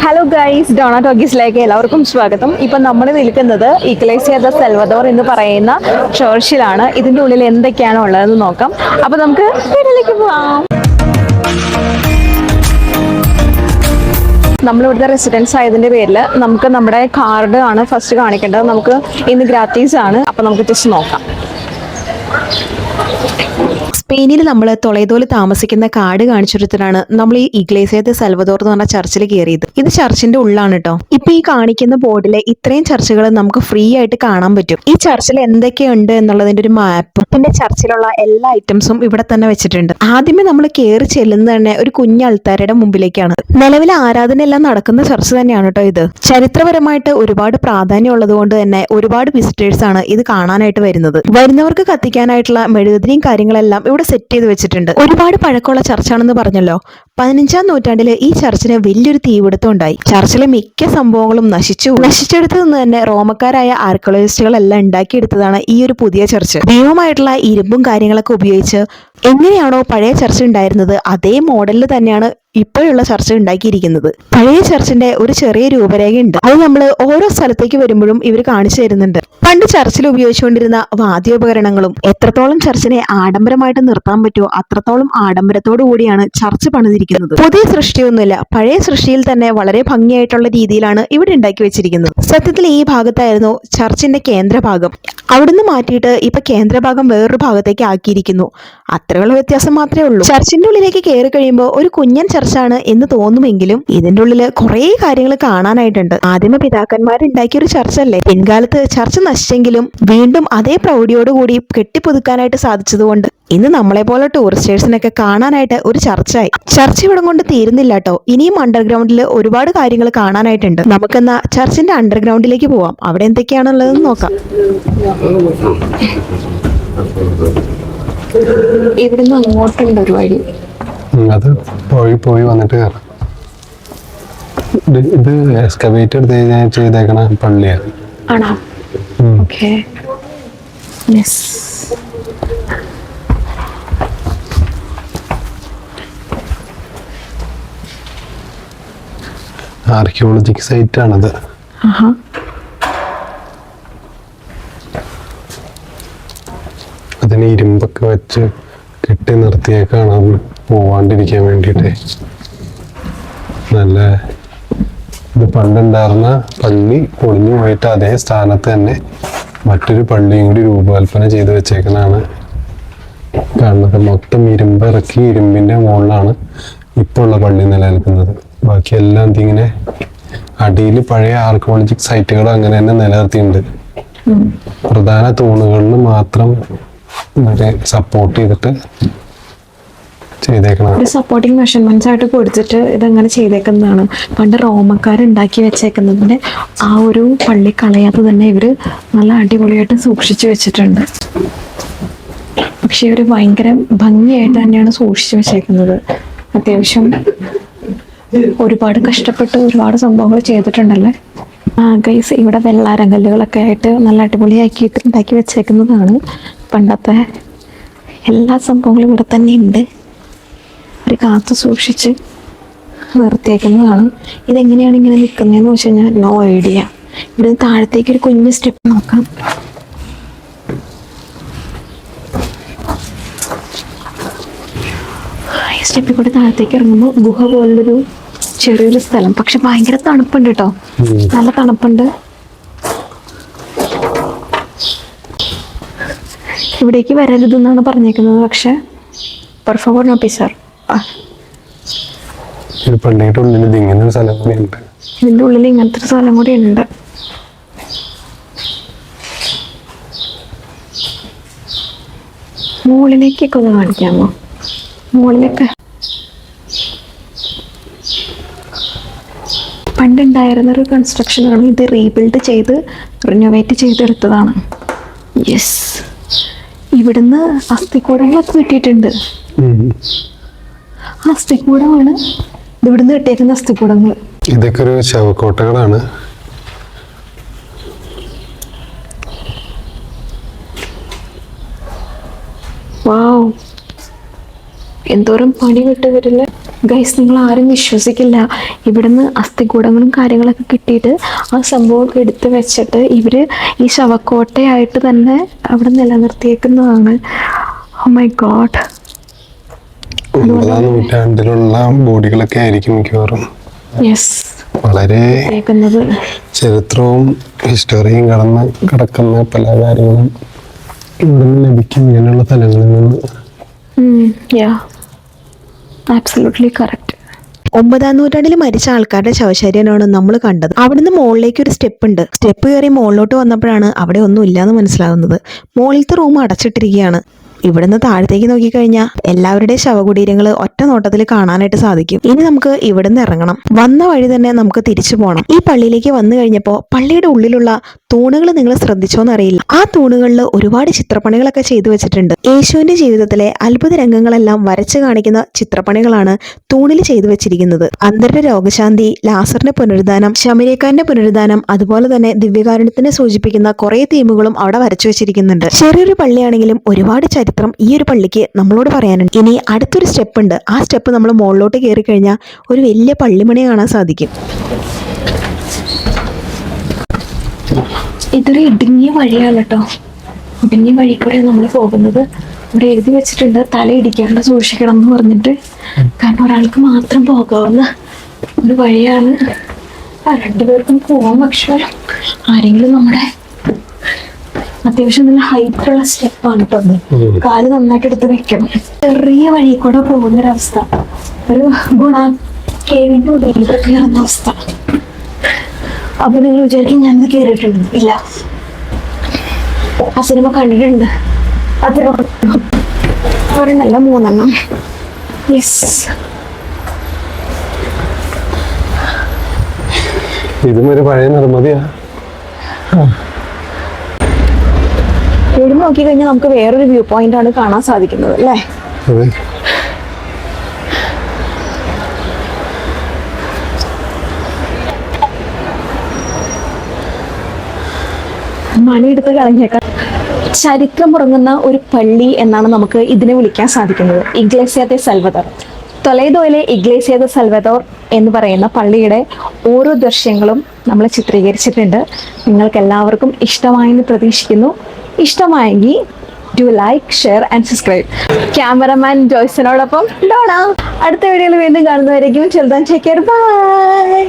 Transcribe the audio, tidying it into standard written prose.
Hello guys, Donna ടോക്കീസിലേക്ക് എല്ലാവർക്കും സ്വാഗതം. ഇപ്പം നമ്മൾ നിൽക്കുന്നത് ഇഗ്ലേസിയ ദ സൽവദോർ എന്ന് പറയുന്ന ചർച്ചിലാണ്. ഇതിൻ്റെ ഉള്ളിൽ എന്തൊക്കെയാണ് ഉള്ളതെന്ന് നോക്കാം. അപ്പോൾ നമുക്ക് വീട്ടിലേക്ക് പോവാം. നമ്മളിവിടുത്തെ റെസിഡൻസ് ആയതിൻ്റെ പേരിൽ നമുക്ക് നമ്മുടെ കാർഡ് ആണ് ഫസ്റ്റ് കാണിക്കേണ്ടത്. നമുക്ക് ഇന്ന് ഗ്രാറ്റീസ് ആണ്. അപ്പോൾ നമുക്ക് ജസ്റ്റ് നോക്കാം. സ്പെയിനിൽ നമ്മൾ തൊളേതോല് താമസിക്കുന്ന കാർഡ് കാണിച്ചെടുത്തിട്ടാണ് നമ്മൾ ഈ ഇഗ്ലേസിയ ദ സൽവദോർ എന്ന് പറഞ്ഞ ചർച്ചിൽ കയറിയത്. ഇത് ചർച്ചിന്റെ ഉള്ളാണ് കേട്ടോ. ഇപ്പൊ ഈ കാണിക്കുന്ന ബോർഡിലെ ഇത്രയും ചർച്ചുകൾ നമുക്ക് ഫ്രീ ആയിട്ട് കാണാൻ പറ്റും. ഈ ചർച്ചിൽ എന്തൊക്കെയുണ്ട് എന്നുള്ളതിന്റെ ഒരു മാപ്പും പിന്നെ ചർച്ചിലുള്ള എല്ലാ ഐറ്റംസും ഇവിടെ തന്നെ വെച്ചിട്ടുണ്ട്. ആദ്യമേ നമ്മൾ കയറി ചെല്ലുന്നത് തന്നെ ഒരു കുഞ്ഞ് അൾത്താരയുടെ മുമ്പിലേക്കാണ്. നിലവിലെ ആരാധനയെല്ലാം നടക്കുന്ന ചർച്ച് തന്നെയാണ് കേട്ടോ ഇത്. ചരിത്രപരമായിട്ട് ഒരുപാട് പ്രാധാന്യം ഉള്ളത് കൊണ്ട് തന്നെ ഒരുപാട് വിസിറ്റേഴ്സ് ആണ് ഇത് കാണാനായിട്ട് വരുന്നത്. വരുന്നവർക്ക് കത്തിക്കാനായിട്ടുള്ള മെഴുകുതിരിയും കാര്യങ്ങളെല്ലാം ഇവിടെ സെറ്റ് ചെയ്ത് വെച്ചിട്ടുണ്ട്. ഒരുപാട് പഴക്കമുള്ള ചർച്ചാണെന്ന് പറഞ്ഞല്ലോ. 15-ാം നൂറ്റാണ്ടിൽ ഈ ചർച്ചിന് വലിയൊരു തീപിടുത്തം ഉണ്ടായി. ചർച്ചിലെ മിക്ക സംഭവങ്ങളും നശിച്ചെടുത്തു നിന്ന് തന്നെ റോമക്കാരായ ആർക്കിയോളജിസ്റ്റുകളെല്ലാം ഉണ്ടാക്കിയെടുത്തതാണ് ഈ ഒരു പുതിയ ചർച്ച്. ഭീമമായിട്ടുള്ള ഇരുമ്പും കാര്യങ്ങളൊക്കെ ഉപയോഗിച്ച് എങ്ങനെയാണോ പഴയ ചർച്ച് ഉണ്ടായിരുന്നത് അതേ മോഡലിൽ തന്നെയാണ് ഇപ്പോഴുള്ള ചർച്ച ഉണ്ടാക്കിയിരിക്കുന്നത്. പഴയ ചർച്ചിന്റെ ഒരു ചെറിയ രൂപരേഖയുണ്ട്. അത് നമ്മൾ ഓരോ സ്ഥലത്തേക്ക് വരുമ്പോഴും ഇവർ കാണിച്ചു തരുന്നുണ്ട്. പണ്ട് ചർച്ചിൽ ഉപയോഗിച്ചുകൊണ്ടിരുന്ന വാദ്യോപകരണങ്ങളും എത്രത്തോളം ചർച്ചിനെ ആഡംബരമായിട്ട് നിർത്താൻ പറ്റുമോ അത്രത്തോളം ആഡംബരത്തോടു കൂടിയാണ് ചർച്ച് പണിതിരിക്കുന്നത്. പുതിയ സൃഷ്ടിയൊന്നുമില്ല, പഴയ സൃഷ്ടിയിൽ തന്നെ വളരെ ഭംഗിയായിട്ടുള്ള രീതിയിലാണ് ഇവിടെ ഉണ്ടാക്കി വെച്ചിരിക്കുന്നത്. സത്യത്തിൽ ഈ ഭാഗത്തായിരുന്നു ചർച്ചിന്റെ കേന്ദ്രഭാഗം. അവിടുന്ന് മാറ്റിയിട്ട് ഇപ്പൊ കേന്ദ്രഭാഗം വേറൊരു ഭാഗത്തേക്ക് ആക്കിയിരിക്കുന്നു. അത്രയുള്ള വ്യത്യാസം മാത്രമേ ഉള്ളൂ. ചർച്ചിന്റെ ഉള്ളിലേക്ക് കയറി കഴിയുമ്പോൾ ഒരു കുഞ്ഞൻ ചർച്ചാണ് എന്ന് തോന്നുമെങ്കിലും ഇതിന്റെ ഉള്ളില് കുറെ കാര്യങ്ങൾ കാണാനായിട്ടുണ്ട്. ആദിമ പിതാക്കന്മാരുണ്ടാക്കിയ ഒരു ചർച്ചല്ലേ. പിൻകാലത്ത് ചർച്ച നശിച്ചെങ്കിലും വീണ്ടും അതേ പ്രൗഢിയോടുകൂടി കെട്ടിപ്പുതുക്കാനായിട്ട് സാധിച്ചതുകൊണ്ട് ഇന്ന് നമ്മളെ പോലെ ടൂറിസ്റ്റേഴ്സിനൊക്കെ കാണാനായിട്ട് ഒരു ചർച്ചായി. ചർച്ച ഇവിടം കൊണ്ട് തീരുന്നില്ല കേട്ടോ. ഇനിയും അണ്ടർഗ്രൗണ്ടിൽ ഒരുപാട് കാര്യങ്ങൾ കാണാനായിട്ടുണ്ട്. നമുക്കെന്നാ ചർച്ചിന്റെ അണ്ടർഗ്രൗണ്ടിലേക്ക് പോവാം. അവിടെ എന്തൊക്കെയാണുള്ളതെന്ന് നോക്കാം. ഇവിടുന്ന് അങ്ങോട്ടുണ്ട് ഒരു വഴി. അത് പോയി വന്നിട്ട് കയറാം. ഇത് എക്സ്കവേറ്റ് ചെയ്തേക്കണ പള്ളിയാണ്. ആണോ? ഓക്കേ. യെസ്. ആർക്കിയോളജിക് സൈറ്റ് ആണത്. അതിന് ഇരുമ്പൊക്കെ വെച്ച് കെട്ടി നിർത്തിയേക്കാണ് പോവാണ്ടിരിക്കാൻ വേണ്ടിയിട്ട്. നല്ല ഇത് പണ്ടുണ്ടായിരുന്ന പള്ളി പൊളിഞ്ഞു പോയിട്ട് അതേ സ്ഥാനത്ത് തന്നെ മറ്റൊരു പള്ളിയും കൂടി രൂപകൽപ്പന ചെയ്ത് വെച്ചേക്കണാണ് കാണുന്നത്. മൊത്തം ഇരുമ്പ് ഇറക്കി ഇരുമ്പിന്റെ മുകളിലാണ് ഇപ്പോൾ ഉള്ള പള്ളി നിലനിൽക്കുന്നത്. ബാക്കിയെല്ലാം ഇങ്ങനെ അടിയിൽ പഴയ ആർക്കിയോളജിക് സൈറ്റുകൾ അങ്ങനെ തന്നെ നിലനിർത്തിയിട്ടുണ്ട്. പ്രധാന തൂണുകളിൽ മാത്രം സപ്പോർട്ട് ചെയ്തിട്ട് ചെയ്തേക്കണം. സപ്പോർട്ടിങ് മെഷർമെന്റ്സ് ആയിട്ട് കൊടുത്തിട്ട് ഇതങ്ങനെ ചെയ്തേക്കുന്നതാണ്. പണ്ട് റോമക്കാരുണ്ടാക്കി വെച്ചേക്കുന്നതിന്റെ ആ ഒരു പള്ളി കളയാതെ തന്നെ ഇവര് നല്ല അടിപൊളിയായിട്ട് സൂക്ഷിച്ചു വെച്ചിട്ടുണ്ട്. പക്ഷെ ഇവര് ഭയങ്കര ഭംഗിയായിട്ട് തന്നെയാണ് സൂക്ഷിച്ചു വെച്ചേക്കുന്നത്. അത്യാവശ്യം ഒരുപാട് കഷ്ടപ്പെട്ട് ഒരുപാട് സംഭവങ്ങൾ ചെയ്തിട്ടുണ്ടല്ലേ. ഗൈസ്, ഇവിടെ വെള്ളാരങ്കല്ലുകളൊക്കെ ആയിട്ട് നല്ല അടിപൊളിയാക്കിയിട്ട് ഉണ്ടാക്കി വെച്ചേക്കുന്നതാണ്. പണ്ടത്തെ എല്ലാ സംഭവങ്ങളും ഇവിടെ തന്നെ ഉണ്ട്. ഒരു കാത്തു സൂക്ഷിച്ച് നിർത്തിയേക്കുന്നതാണ്. ഇതെങ്ങനെയാണ് ഇങ്ങനെ നിൽക്കുന്നതെന്ന് വെച്ച് കഴിഞ്ഞാൽ നോ ഐഡിയ. ഇവിടെ താഴത്തേക്ക് ഒരു കുഞ്ഞ് സ്റ്റെപ്പ് നോക്കാം. ഈ സ്റ്റെപ്പിൽ കൂടെ താഴത്തേക്ക് ഇറങ്ങുമ്പോൾ ഗുഹ പോലുള്ളൊരു ചെറിയൊരു സ്ഥലം. പക്ഷെ ഭയങ്കര തണുപ്പുണ്ട് കേട്ടോ, നല്ല തണുപ്പുണ്ട്. ഇവിടേക്ക് വരരുതെന്നാണ് പറഞ്ഞേക്കുന്നത്. പക്ഷെ por favor no pisar. പള്ളിയുടെ ഉള്ളിൽ ഇങ്ങനെ സ്ഥലം കൂടി ഉണ്ട്. ഇതിന്റെ ഉള്ളിൽ ഇങ്ങനത്തെ ഒരു സ്ഥലം കൂടി ഉണ്ട്. മുകളിലേക്കൊക്കെ ഒന്ന് കാണിക്കാമോ? മുകളിലേക്ക് പണ്ടുണ്ടായിരുന്നൊരു കൺസ്ട്രക്ഷനാണ്. ഇത് റീബിൽഡ് ചെയ്ത് റിനോവേറ്റ് ചെയ്തെടുത്തതാണ്. യെസ്. ഇവിടുന്ന് അസ്ഥികൂടങ്ങളൊക്കെ കിട്ടിയിട്ടുണ്ട്. അസ്ഥികൂടമാണ് ഇവിടുന്ന് കിട്ടിയേക്കുന്ന അസ്ഥികൂടങ്ങൾ. ഇതൊക്കെ ഒരു ശവക്കോട്ടകളാണ്. വാവ്, എന്തോരം പണി വിട്ട് വരില്ലേ. ഗൈസ്, നിങ്ങൾ ആരും വിശ്വസിക്കില്ല, ഇവിടുന്ന് അസ്ഥികൂടങ്ങളും കാര്യങ്ങളൊക്കെ കിട്ടിയിട്ട് ആ സംഭവമൊക്കെ എടുത്ത് വെച്ചിട്ട് ഇവർ ഈ ശവക്കോട്ടയായിട്ട് തന്നെ അവിടെ നിലനിർത്തിയേക്കുന്നതാണ്. Oh my God. 9-ാം നൂറ്റാണ്ടിലുള്ള ബോഡികളൊക്കെ ആയിരിക്കും മിക്കവാറും. യെസ്, വളരെ ചരിത്രവും ഹിസ്റ്ററിയും കിടക്കുന്ന പല കാര്യങ്ങളും ഇവിടെ നിന്ന് ലഭിക്കും ഇങ്ങനെയുള്ള സ്ഥലങ്ങളിൽ നിന്ന്. Absolutely correct. 9-ാം നൂറ്റാണ്ടിൽ മരിച്ച ആൾക്കാരുടെ ശവശരീരമാണ് നമ്മൾ കണ്ടത്. അവിടുന്ന് മുകളിലേക്ക് ഒരു സ്റ്റെപ്പ് ഉണ്ട്. സ്റ്റെപ്പ് കയറി മുകളിലോട്ട് വന്നപ്പോഴാണ് അവിടെ ഒന്നും ഇല്ലാന്ന് മനസ്സിലാകുന്നത്. മുകളിലത്തെ റൂം അടച്ചിട്ടിരിക്കുകയാണ്. ഇവിടുന്ന് താഴത്തേക്ക് നോക്കിക്കഴിഞ്ഞാൽ എല്ലാവരുടെയും ശവകുടീരങ്ങൾ ഒറ്റ നോട്ടത്തിൽ കാണാനായിട്ട് സാധിക്കും. ഇനി നമുക്ക് ഇവിടുന്ന് ഇറങ്ങണം. വന്ന വഴി തന്നെ നമുക്ക് തിരിച്ചു പോകണം. ഈ പള്ളിയിലേക്ക് വന്നു കഴിഞ്ഞപ്പോൾ പള്ളിയുടെ ഉള്ളിലുള്ള തൂണുകൾ നിങ്ങൾ ശ്രദ്ധിച്ചോന്നറിയില്ല. ആ തൂണുകളിൽ ഒരുപാട് ചിത്രപ്പണികളൊക്കെ ചെയ്തു വെച്ചിട്ടുണ്ട്. യേശുവിന്റെ ജീവിതത്തിലെ അത്ഭുത രംഗങ്ങളെല്ലാം വരച്ചു കാണിക്കുന്ന ചിത്രപ്പണികളാണ് തൂണിൽ ചെയ്തു വെച്ചിരിക്കുന്നത്. അന്ധരുടെ രോഗശാന്തി, ലാസറിന്റെ പുനരുദ്ധാനം, ശമരിയക്കാരന്റെ പുനരുദ്ധാനം, അതുപോലെ തന്നെ ദിവ്യകാരുണ്യത്തിനെ സൂചിപ്പിക്കുന്ന കുറെ തീമുകളും അവിടെ വരച്ചു വെച്ചിരിക്കുന്നുണ്ട്. ചെറിയൊരു പള്ളിയാണെങ്കിലും ഒരുപാട് ചരിത്രം ഈ ഒരു പള്ളിക്ക് നമ്മളോട് പറയാനുണ്ട്. ഇനി അടുത്തൊരു സ്റ്റെപ്പ് ഉണ്ട്. ആ സ്റ്റെപ്പ് നമ്മൾ മുകളിലോട്ട് കയറി കഴിഞ്ഞാൽ ഒരു വലിയ പള്ളിമണി കാണാൻ സാധിക്കും. ഇതൊരു ഇടുങ്ങിയ വഴിയാണ് കേട്ടോ. ഇടുങ്ങിയ വഴി കൂടെ നമ്മൾ പോകുന്നത്. ഇവിടെ എഴുതി വെച്ചിട്ടുണ്ട് തല ഇടിക്കാണ്ട് സൂക്ഷിക്കണം എന്ന് പറഞ്ഞിട്ട്. കാരണം ഒരാൾക്ക് മാത്രം പോകാവുന്ന ഒരു വഴിയാണ്. രണ്ടുപേർക്കും പോവാം. പക്ഷെ ആരെങ്കിലും നമ്മുടെ അത്യാവശ്യം നല്ല ഹൈറ്റുള്ള സ്റ്റെപ്പാണ് കേട്ടോ. കാല് നന്നായിട്ട് എടുത്ത് വെക്കണം. ചെറിയ വഴി കൂടെ പോകുന്നൊരവസ്ഥ. ഒരു കേവിന്റെ ഉള്ളിൽ കയറുന്ന അവസ്ഥ. അപ്പൊ നിങ്ങൾ വിചാരിക്കും ഞാനിത് കേറിയിട്ടുണ്ട്. ഇല്ല, ആ സിനിമ കണ്ടിട്ടുണ്ട്. ഒരെണ്ണല്ല 3 യെസ്. ഇതും ഒരു പഴയ നിർമ്മിതിയാ. ഇവിടെ നോക്കി കഴിഞ്ഞാൽ നമുക്ക് വേറൊരു വ്യൂ പോയിന്റ് ആണ് കാണാൻ സാധിക്കുന്നത് അല്ലേ? മണിയെടുത്ത് കളഞ്ഞേക്കാം. ചരിത്രം ഉറങ്ങുന്ന ഒരു പള്ളി എന്നാണ് നമുക്ക് ഇതിനെ വിളിക്കാൻ സാധിക്കുന്നത്. ഇഗ്ലേസിയ ദെ സൽവദോർ. ടൊലേഡോയിലെ ഇഗ്ലേസിയ ദെ സൽവദോർ എന്ന് പറയുന്ന പള്ളിയുടെ ഓരോ ദൃശ്യങ്ങളും നമ്മൾ ചിത്രീകരിച്ചിട്ടുണ്ട്. നിങ്ങൾക്ക് എല്ലാവർക്കും ഇഷ്ടമായെന്ന് പ്രതീക്ഷിക്കുന്നു. ഇഷ്ടമായെങ്കിൽ do like, share and subscribe. Cameraman ജോയ്സിനോടൊപ്പം ഡോണ. അടുത്ത വീഡിയോയിൽ വീണ്ടും കാണുന്നവരേക്കും ചെറുതാൻ ടേക്ക് കെയർ. ബൈ.